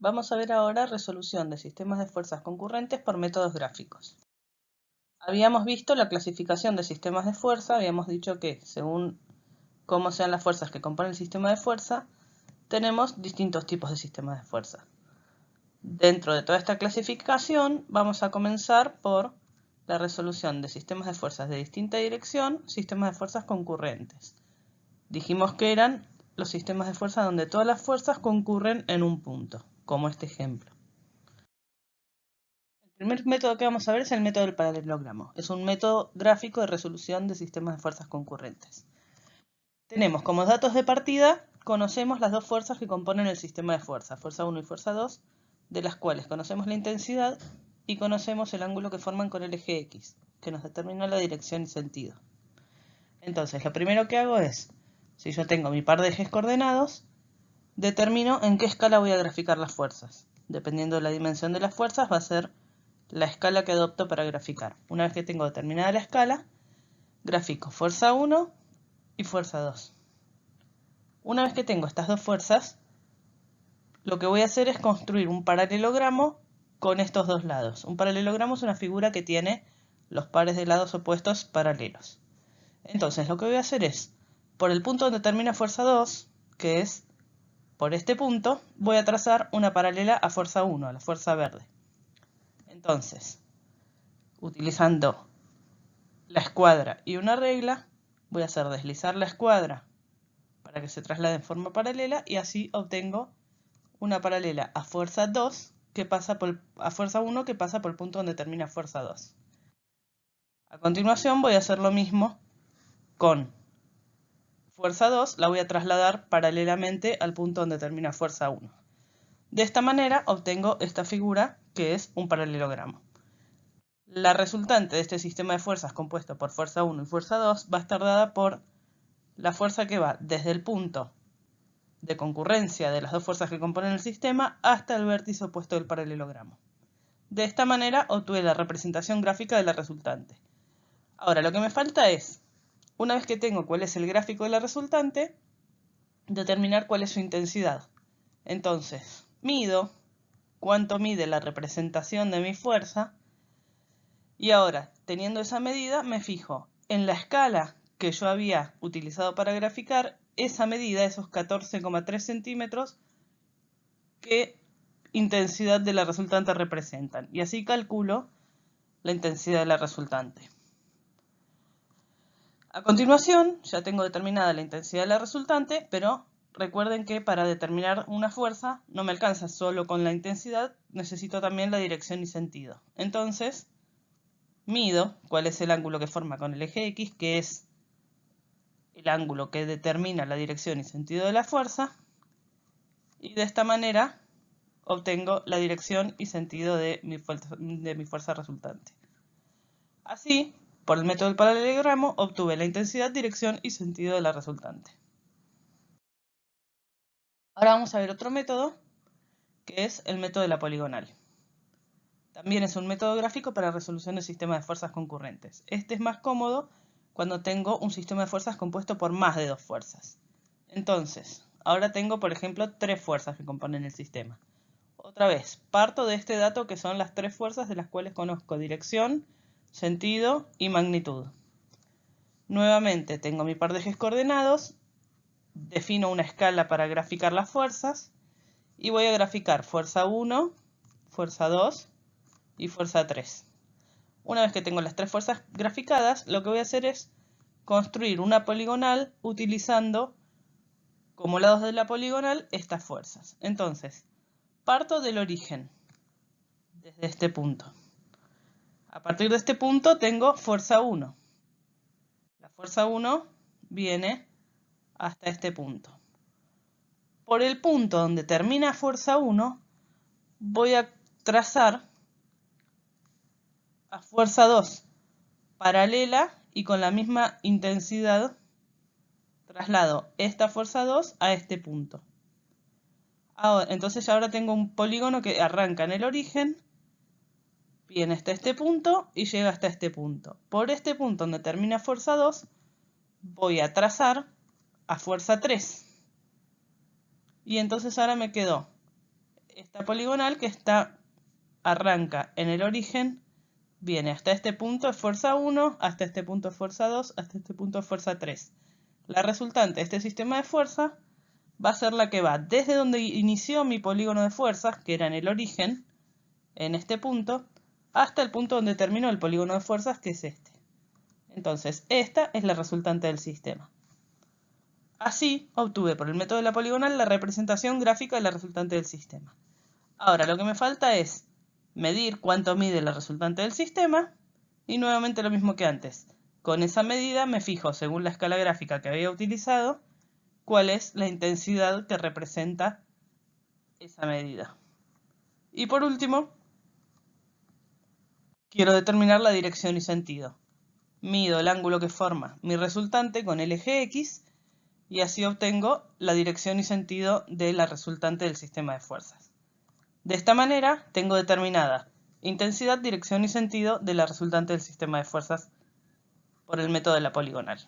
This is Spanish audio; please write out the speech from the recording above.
Vamos a ver ahora resolución de sistemas de fuerzas concurrentes por métodos gráficos. Habíamos visto la clasificación de sistemas de fuerza, habíamos dicho que según cómo sean las fuerzas que componen el sistema de fuerza, tenemos distintos tipos de sistemas de fuerza. Dentro de toda esta clasificación vamos a comenzar por la resolución de sistemas de fuerzas de distinta dirección, sistemas de fuerzas concurrentes. Dijimos que eran los sistemas de fuerza donde todas las fuerzas concurren en un punto, como este ejemplo. El primer método que vamos a ver es el método del paralelogramo. Es un método gráfico de resolución de sistemas de fuerzas concurrentes. Tenemos como datos de partida, conocemos las dos fuerzas que componen el sistema de fuerza, fuerza 1 y fuerza 2, de las cuales conocemos la intensidad y conocemos el ángulo que forman con el eje X, que nos determina la dirección y sentido. Entonces, lo primero que hago es, si yo tengo mi par de ejes coordenados, determino en qué escala voy a graficar las fuerzas. Dependiendo de la dimensión de las fuerzas, va a ser la escala que adopto para graficar. Una vez que tengo determinada la escala, grafico fuerza 1 y fuerza 2. Una vez que tengo estas dos fuerzas, lo que voy a hacer es construir un paralelogramo con estos dos lados. Un paralelogramo es una figura que tiene los pares de lados opuestos paralelos. Entonces lo que voy a hacer es, por el punto donde termina fuerza 2, que es por este punto, voy a trazar una paralela a fuerza 1, a la fuerza verde. Entonces, utilizando la escuadra y una regla, voy a hacer deslizar la escuadra para que se traslade en forma paralela y así obtengo una paralela a fuerza 2 que pasa a fuerza 1 que pasa por el punto donde termina fuerza 2. A continuación voy a hacer lo mismo con fuerza 2, la voy a trasladar paralelamente al punto donde termina fuerza 1. De esta manera obtengo esta figura que es un paralelogramo. La resultante de este sistema de fuerzas compuesto por fuerza 1 y fuerza 2 va a estar dada por la fuerza que va desde el punto de concurrencia de las dos fuerzas que componen el sistema hasta el vértice opuesto del paralelogramo. De esta manera obtuve la representación gráfica de la resultante. Ahora lo que me falta es, una vez que tengo cuál es el gráfico de la resultante, determinar cuál es su intensidad. Entonces, mido cuánto mide la representación de mi fuerza. Y ahora, teniendo esa medida, me fijo en la escala que yo había utilizado para graficar esa medida, esos 14,3 centímetros, qué intensidad de la resultante representan. Y así calculo la intensidad de la resultante. A continuación, ya tengo determinada la intensidad de la resultante, pero recuerden que para determinar una fuerza no me alcanza solo con la intensidad, necesito también la dirección y sentido. Entonces, mido cuál es el ángulo que forma con el eje X, que es el ángulo que determina la dirección y sentido de la fuerza, y de esta manera obtengo la dirección y sentido de mi fuerza resultante. Así, por el método del paralelogramo, obtuve la intensidad, dirección y sentido de la resultante. Ahora vamos a ver otro método, que es el método de la poligonal. También es un método gráfico para resolución de sistemas de fuerzas concurrentes. Este es más cómodo cuando tengo un sistema de fuerzas compuesto por más de dos fuerzas. Entonces, ahora tengo, por ejemplo, tres fuerzas que componen el sistema. Otra vez, parto de este dato que son las tres fuerzas de las cuales conozco dirección, sentido y magnitud. Nuevamente tengo mi par de ejes coordenados, defino una escala para graficar las fuerzas y voy a graficar fuerza 1, fuerza 2 y fuerza 3. Una vez que tengo las tres fuerzas graficadas, lo que voy a hacer es construir una poligonal utilizando como lados de la poligonal estas fuerzas. Entonces, parto del origen, desde este punto. A partir de este punto tengo fuerza 1. La fuerza 1 viene hasta este punto. Por el punto donde termina fuerza 1, voy a trazar a fuerza 2 paralela y con la misma intensidad traslado esta fuerza 2 a este punto. Entonces ahora tengo un polígono que arranca en el origen, viene hasta este punto y llega hasta este punto. Por este punto donde termina fuerza 2, voy a trazar a fuerza 3. Y entonces ahora me quedó esta poligonal que arranca en el origen, viene hasta este punto de fuerza 1, hasta este punto de fuerza 2, hasta este punto de fuerza 3. La resultante de este sistema de fuerza va a ser la que va desde donde inició mi polígono de fuerzas, que era en el origen, en este punto, hasta el punto donde terminó el polígono de fuerzas, que es este. Entonces, esta es la resultante del sistema. Así, obtuve por el método de la poligonal la representación gráfica de la resultante del sistema. Ahora, lo que me falta es medir cuánto mide la resultante del sistema, y nuevamente lo mismo que antes. Con esa medida me fijo, según la escala gráfica que había utilizado, cuál es la intensidad que representa esa medida. Y por último, quiero determinar la dirección y sentido. Mido el ángulo que forma mi resultante con el eje X y así obtengo la dirección y sentido de la resultante del sistema de fuerzas. De esta manera tengo determinada intensidad, dirección y sentido de la resultante del sistema de fuerzas por el método de la poligonal.